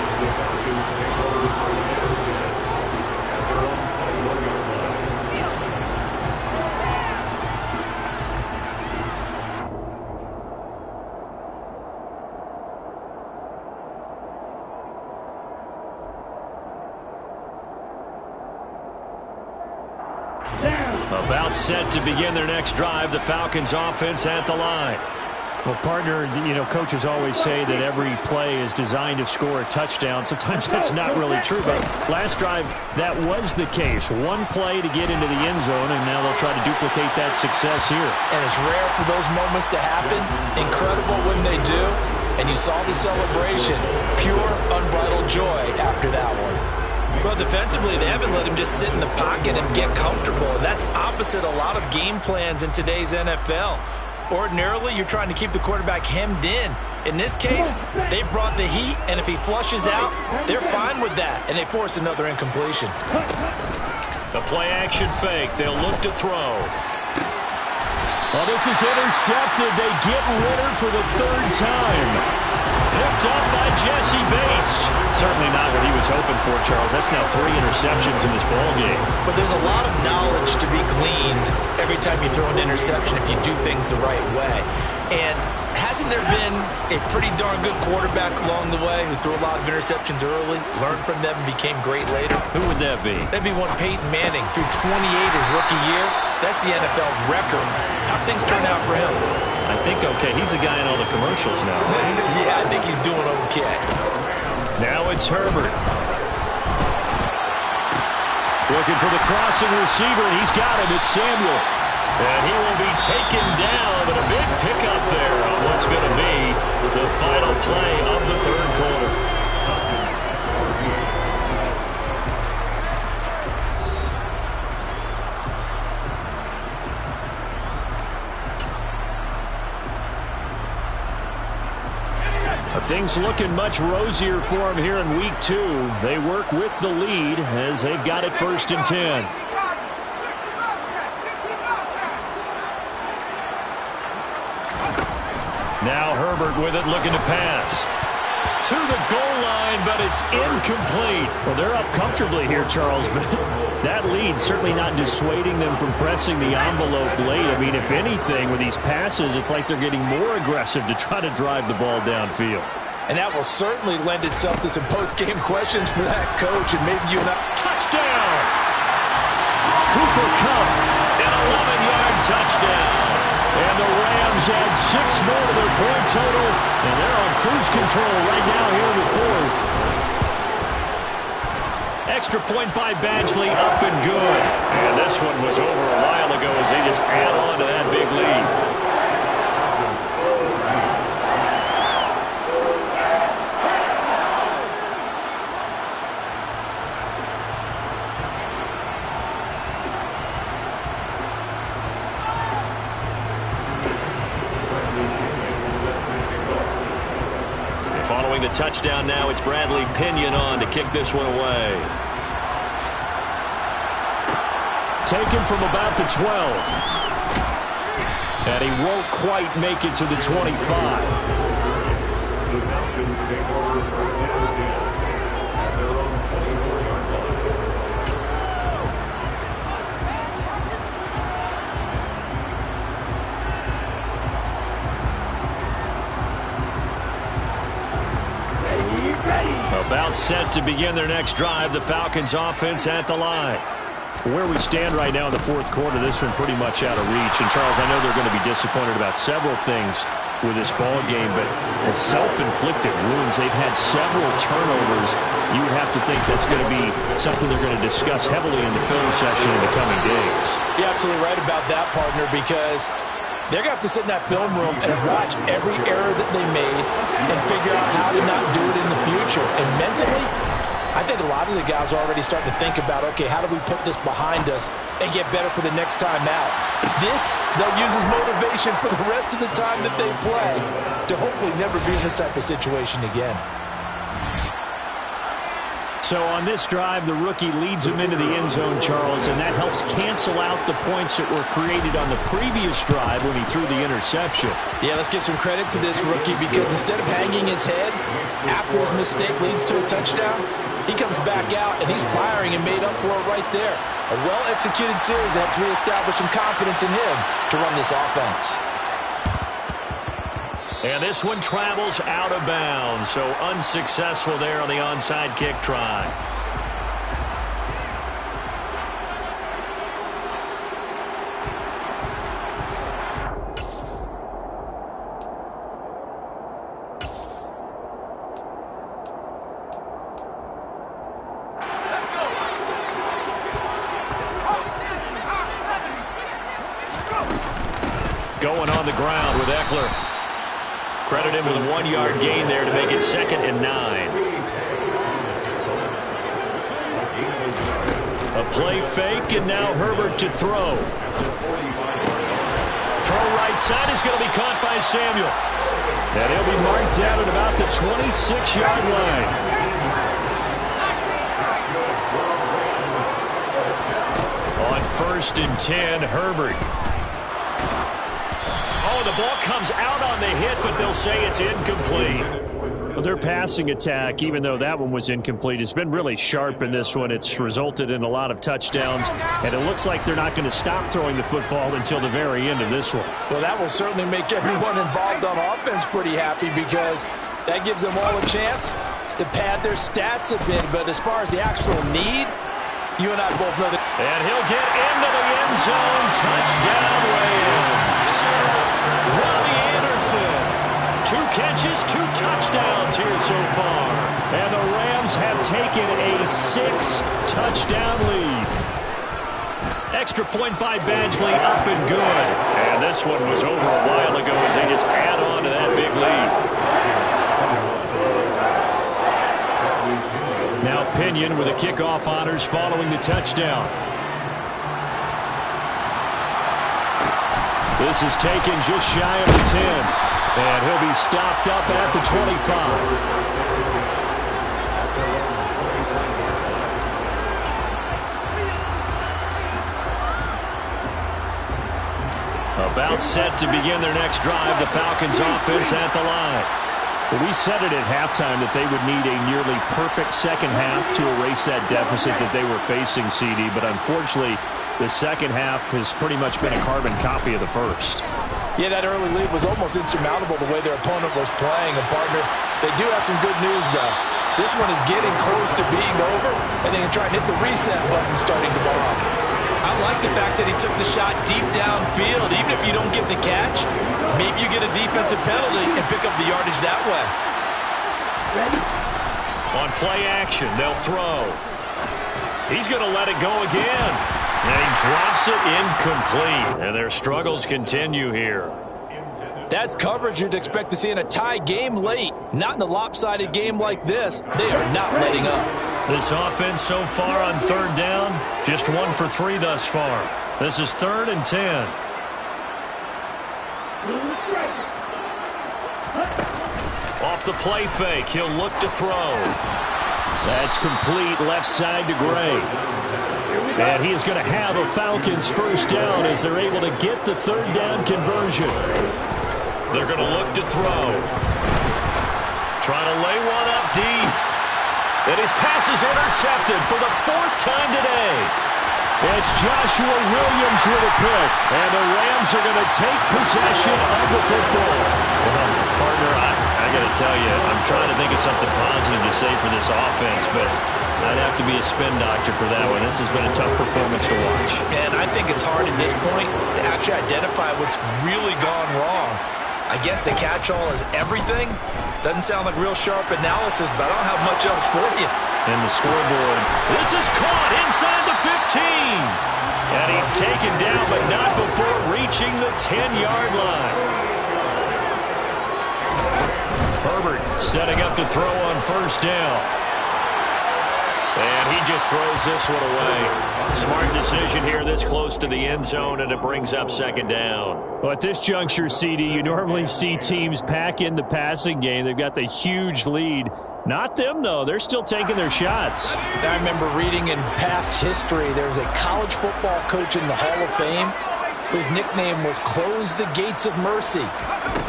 About set to begin their next drive, the Falcons offense at the line. Well, partner, you know, coaches always say that every play is designed to score a touchdown. Sometimes that's not really true, but last drive, that was the case. One play to get into the end zone, and now they'll try to duplicate that success here. And it's rare for those moments to happen. Incredible when they do. And you saw the celebration. Pure, unbridled joy after that one. Well, defensively, they haven't let him just sit in the pocket and get comfortable. And that's opposite a lot of game plans in today's NFL. Ordinarily, you're trying to keep the quarterback hemmed in. In this case, they brought the heat, and if he flushes out, they're fine with that, and they force another incompletion. The play-action fake. They'll look to throw. Well, this is intercepted. They get Ritter for the third time. Picked up by Jesse Bates. Certainly not what he was hoping for, Charles. That's now 3 interceptions in this ballgame. But there's a lot of knowledge to be gleaned every time you throw an interception if you do things the right way. And hasn't there been a pretty darn good quarterback along the way who threw a lot of interceptions early, learned from them, and became great later? Who would that be? That'd be one Peyton Manning. Threw 28 his rookie year. That's the NFL record. How'd things turn out for him? I think okay. He's the guy in all the commercials now. Yeah, I think he's doing okay. Now it's Herbert. Looking for the crossing receiver, and he's got him. It's Samuel. And he will be taken down, but a big pickup there on what's going to be the final play of the third quarter. Things looking much rosier for him here in week 2. They work with the lead as they've got it 1st and 10. Now Herbert with it, looking to pass. To the goal line, but it's incomplete. Well, they're up comfortably here, Charles, but that lead certainly not dissuading them from pressing the envelope late. I mean, if anything, with these passes, it's like they're getting more aggressive to try to drive the ball downfield. And that will certainly lend itself to some post-game questions for that coach, and maybe you and I... Touchdown! Cooper Kupp, an 11-yard touchdown. And the Rams add 6 more to their point total, and they're on cruise control right now here in the fourth. Extra point by Badgley, up and good. And this one was over a while ago as they just add on to that big lead. Following the touchdown now, it's Bradley Pinion on to kick this one away. Taken from about the 12. And he won't quite make it to the 25. The Falcons take over first and 10 at their own 24-yard line. About set to begin their next drive. The Falcons offense at the line. Where we stand right now in the fourth quarter, this one pretty much out of reach. And Charles, I know they're going to be disappointed about several things with this ball game, but it's self-inflicted wounds. They've had several turnovers. You have to think that's going to be something they're going to discuss heavily in the film session in the coming days. You're absolutely right about that, partner, because they're going to have to sit in that film room and watch every error that they made and figure out how to not do it in the future. And mentally, I think a lot of the guys are already starting to think about, okay, how do we put this behind us and get better for the next time out? This, they'll use as motivation for the rest of the time that they play to hopefully never be in this type of situation again. So on this drive, the rookie leads him into the end zone, Charles, and that helps cancel out the points that were created on the previous drive when he threw the interception. Yeah, let's give some credit to this rookie because instead of hanging his head after his mistake leads to a touchdown, he comes back out and he's firing and made up for it right there. A well-executed series that helps reestablish some confidence in him to run this offense. And this one travels out of bounds, so unsuccessful there on the onside kick try. Going on the ground with Eckler. Credit him with a 1-yard gain there to make it 2nd and 9. A play fake, and now Herbert to throw. Throw right side is going to be caught by Samuel. And he'll be marked down at about the 26-yard line. On 1st and 10, Herbert. Oh, the ball comes out on the hit, but they'll say it's incomplete. Well, their passing attack, even though that one was incomplete, has been really sharp in this one. It's resulted in a lot of touchdowns, and it looks like they're not going to stop throwing the football until the very end of this one. Well, that will certainly make everyone involved on offense pretty happy because that gives them all a chance to pad their stats a bit. But as far as the actual need, you and I both know that. And he'll get into the end zone. Touchdown, Rams. Robbie Anderson. 2 catches, 2 touchdowns here so far. And the Rams have taken a 6-touchdown lead. Extra point by Badgley, up and good. And this one was over a while ago as they just add on to that big lead. Now Pinion with the kickoff honors following the touchdown. This is taken just shy of the 10. And he'll be stopped up at the 25. About set to begin their next drive. The Falcons offense at the line. Well, we said it at halftime that they would need a nearly perfect second half to erase that deficit that they were facing, CD. But unfortunately, the second half has pretty much been a carbon copy of the first. Yeah, that early lead was almost insurmountable the way their opponent was playing. And, partner, they do have some good news, though. This one is getting close to being over, and they can try and hit the reset button starting tomorrow. I like the fact that he took the shot deep downfield. Even if you don't get the catch, maybe you get a defensive penalty and pick up the yardage that way. On play action, they'll throw. He's going to let it go again. And he drops it incomplete. And their struggles continue here. That's coverage you'd expect to see in a tie game late. Not in a lopsided game like this. They are not letting up. This offense so far on third down, just 1 for 3 thus far. This is 3rd and 10. Off the play fake, he'll look to throw. That's complete left side to Gray. And he is going to have a Falcons first down as they're able to get the third down conversion. They're going to look to throw. Trying to lay one up deep. And his pass is intercepted for the 4th time today. It's Joshua Williams with a pick. And the Rams are going to take possession of the football. Well, partner, I got to tell you, I'm trying to think of something positive to say for this offense, but I'd have to be a spin doctor for that one. This has been a tough performance to watch. And I think it's hard at this point to actually identify what's really gone wrong. I guess the catch-all is everything. Doesn't sound like real sharp analysis, but I don't have much else for you. And the scoreboard. This is caught inside the 15. And he's taken down, but not before reaching the 10-yard line. Herbert setting up to throw on first down. And he just throws this one away. Smart decision here this close to the end zone, and it brings up 2nd down. Well, at this juncture, CD, you normally see teams pack in the passing game. They've got the huge lead. Not them, though. They're still taking their shots. I remember reading in past history, there was a college football coach in the Hall of Fame whose nickname was Close the Gates of Mercy.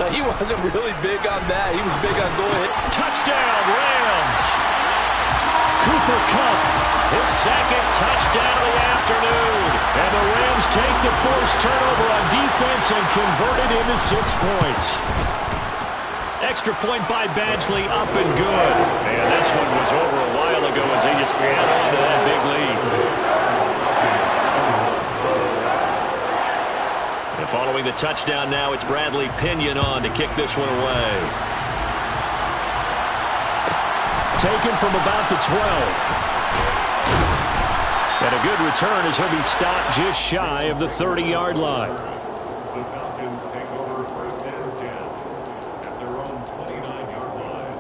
But he wasn't really big on that. He was big on go ahead. Touchdown, Rams! Cooper Kupp, his 2nd touchdown of the afternoon. And the Rams take the forced turnover on defense and convert it into 6 points. Extra point by Badgley, up and good. And this one was over a while ago as they just add on to that big lead. And following the touchdown now, it's Bradley Pinion on to kick this one away. Taken from about the 12. And a good return as he'll be stopped just shy of the 30-yard line. The Falcons take over 1st and 10 at their own 29-yard line.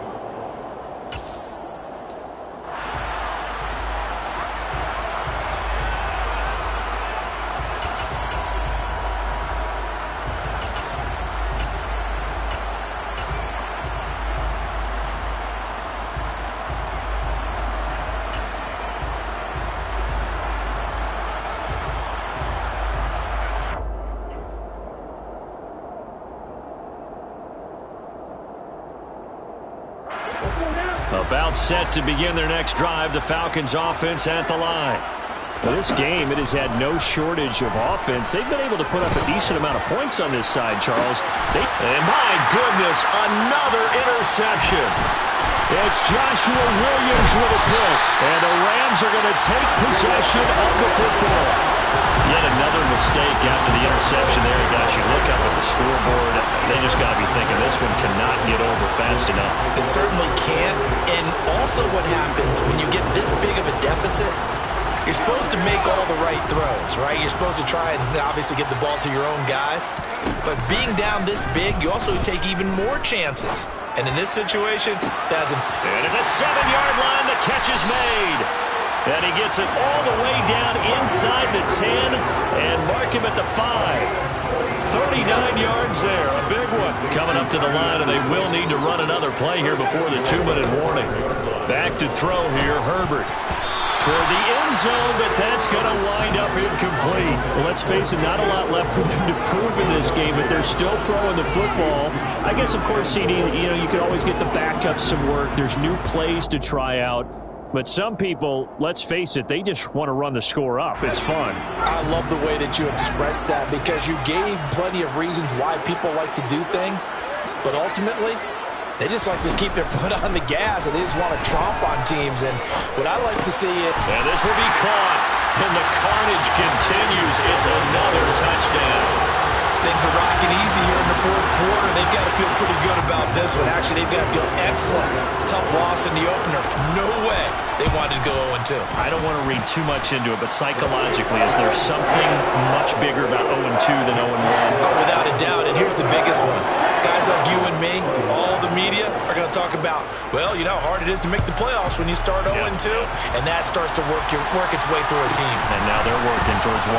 About set to begin their next drive, the Falcons offense at the line. Well, this game, it has had no shortage of offense. They've been able to put up a decent amount of points on this side, Charles. And my goodness, another interception. It's Joshua Williams with a pick. And the Rams are going to take possession of the football. Yet another mistake after the interception there. Gosh, you look up at the scoreboard, they just got to be thinking this one cannot get over fast enough. It certainly can't. And also what happens when you get this big of a deficit, you're supposed to make all the right throws, right? You're supposed to try and obviously get the ball to your own guys. But being down this big, you also take even more chances. And in this situation, that's... And at the 7-yard line, the catch is made. And he gets it all the way down inside the 10 and mark him at the 5. 39 yards there, a big one. Coming up to the line, and they will need to run another play here before the 2-minute warning. Back to throw here, Herbert. toward the end zone, but that's going to wind up incomplete. Well, let's face it, not a lot left for them to prove in this game, but they're still throwing the football. I guess, of course, CD, you can always get the backups some work. There's new plays to try out. But some people, let's face it, they just want to run the score up. It's fun. I love the way that you expressed that because you gave plenty of reasons why people like to do things. But ultimately, they just like to keep their foot on the gas, and they just want to tromp on teams. And what I like to see is... And this will be caught, and the carnage continues. It's another touchdown. Things are rocking easy here in the fourth quarter. They've got to feel pretty good about this one. Actually, they've got to feel excellent. Tough loss in the opener. No way they wanted to go 0-2. I don't want to read too much into it, but psychologically, is there something much bigger about 0-2 than 0-1? Oh, without a doubt, and here's the biggest one. Guys like you and me, all the media, are going to talk about, well, you know how hard it is to make the playoffs when you start 0-2, and that starts to work its way through a team. And now they're working towards 1-1.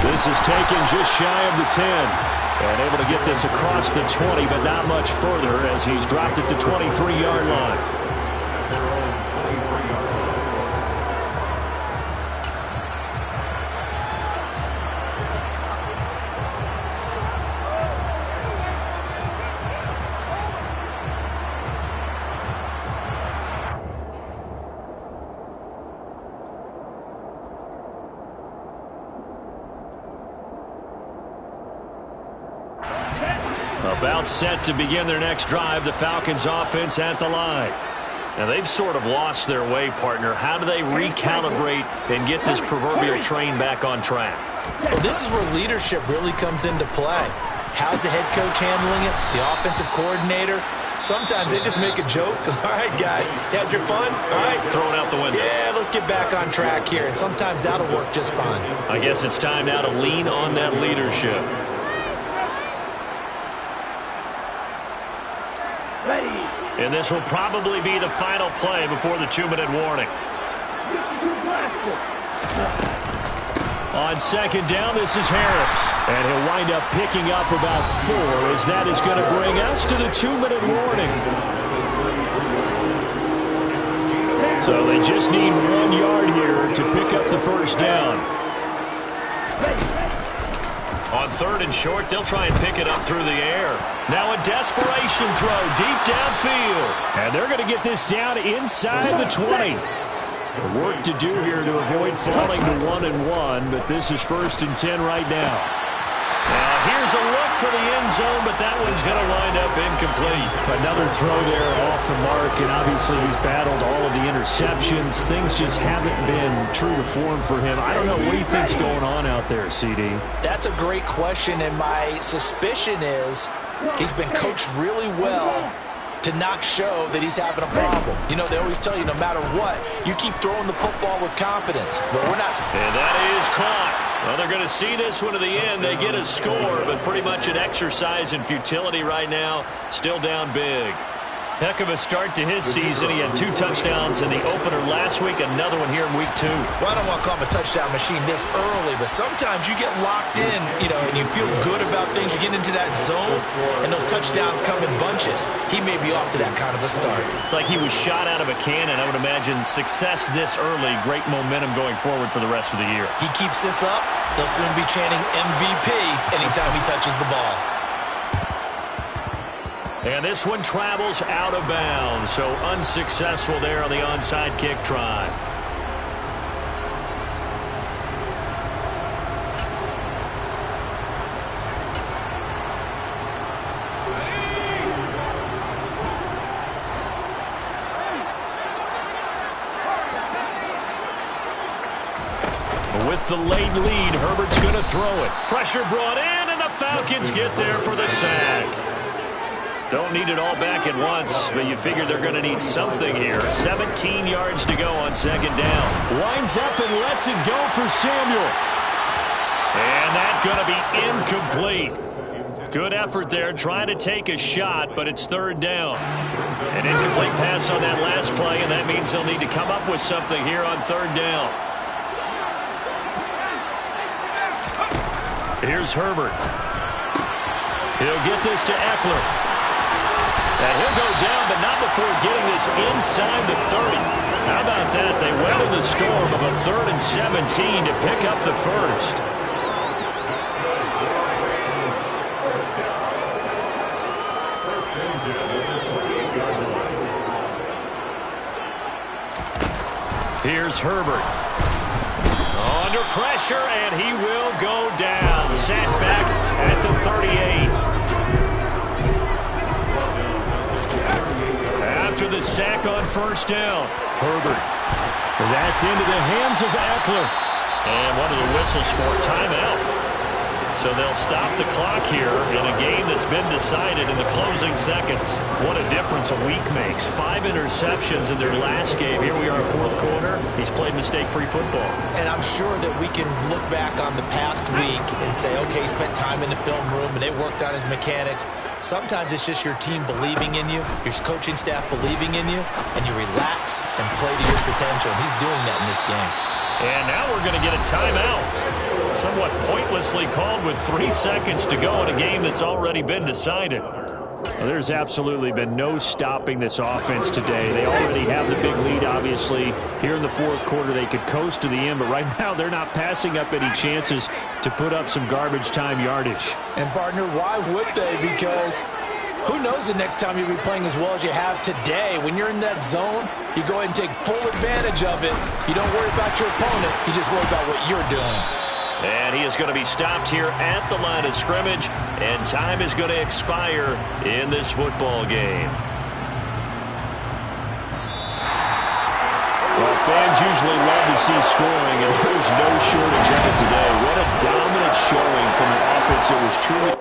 This is taken just shy of the 10. And able to get this across the 20, but not much further as he's dropped it to 23-yard line. About set to begin their next drive, the Falcons offense at the line. Now they've sort of lost their way, partner. How do they recalibrate and get this proverbial train back on track? Well, this is where leadership really comes into play. How's the head coach handling it? The offensive coordinator? Sometimes they just make a joke. All right, guys, had your fun? All right. Throw it out the window. Yeah, let's get back on track here. And sometimes that'll work just fine. I guess it's time now to lean on that leadership. And this will probably be the final play before the 2-minute warning. On second down, this is Harris. And he'll wind up picking up about 4 as that is going to bring us to the 2-minute warning. So they just need 1 yard here to pick up the first down. On third and short, they'll try and pick it up through the air. Now a desperation throw deep downfield. And they're going to get this down inside the 20. Work to do here to avoid falling to 1-1, but this is 1st and 10 right now. Now here's a look for the end zone, but that one's going to wind up incomplete. Another throw there off the mark, and obviously he's battled all of the interceptions. Things just haven't been true to form for him. I don't know what he thinks going on out there, CD. That's a great question, and my suspicion is he's been coached really well to not show that he's having a problem. You know, they always tell you no matter what, you keep throwing the football with confidence. But we're not. And that is caught. Well, they're going to see this one to the end. They get a score, but pretty much an exercise in futility right now. Still down big. Heck of a start to his season. He had 2 touchdowns in the opener last week, another one here in week 2. Well, I don't want to call him a touchdown machine this early, but sometimes you get locked in, you know, and you feel good about things. You get into that zone, and those touchdowns come in bunches. He may be off to that kind of a start. It's like he was shot out of a cannon. I would imagine success this early, great momentum going forward for the rest of the year. He keeps this up, they'll soon be chanting MVP anytime he touches the ball. And this one travels out of bounds, so unsuccessful there on the onside kick try. With the late lead, Herbert's going to throw it. Pressure brought in, and the Falcons get there for the sack. Don't need it all back at once, but you figure they're going to need something here. 17 yards to go on second down. Winds up and lets it go for Samuel. And that's going to be incomplete. Good effort there, trying to take a shot, but it's third down. An incomplete pass on that last play, and that means they'll need to come up with something here on third down. Here's Herbert. He'll get this to Eckler. And he'll go down, but not before getting this inside the 30. How about that? They weathered the storm of a 3rd and 17 to pick up the first. Here's Herbert. Under pressure, and he will go down. Sacked back at the 38. After the sack on first down, Herbert. That's into the hands of Eckler. And what are the whistles for? Timeout. So they'll stop the clock here in a game that's been decided in the closing seconds. What a difference a week makes. 5 interceptions in their last game. Here we are, 4th quarter. He's played mistake-free football. And I'm sure that we can look back on the past week and say, okay, he spent time in the film room and they worked on his mechanics. Sometimes it's just your team believing in you, your coaching staff believing in you, and you relax and play to your potential. And he's doing that in this game. And now we're going to get a timeout. Somewhat pointlessly called with 3 seconds to go in a game that's already been decided. Well, there's absolutely been no stopping this offense today. They already have the big lead, obviously. Here in the 4th quarter, they could coast to the end, but right now they're not passing up any chances to put up some garbage time yardage. And, partner, why would they? Because who knows the next time you'll be playing as well as you have today. When you're in that zone, you go ahead and take full advantage of it. You don't worry about your opponent. You just worry about what you're doing. And he is going to be stopped here at the line of scrimmage, and time is going to expire in this football game. Well, fans usually love to see scoring, and there's no shortage of it today. What a dominant showing from an offense that was truly...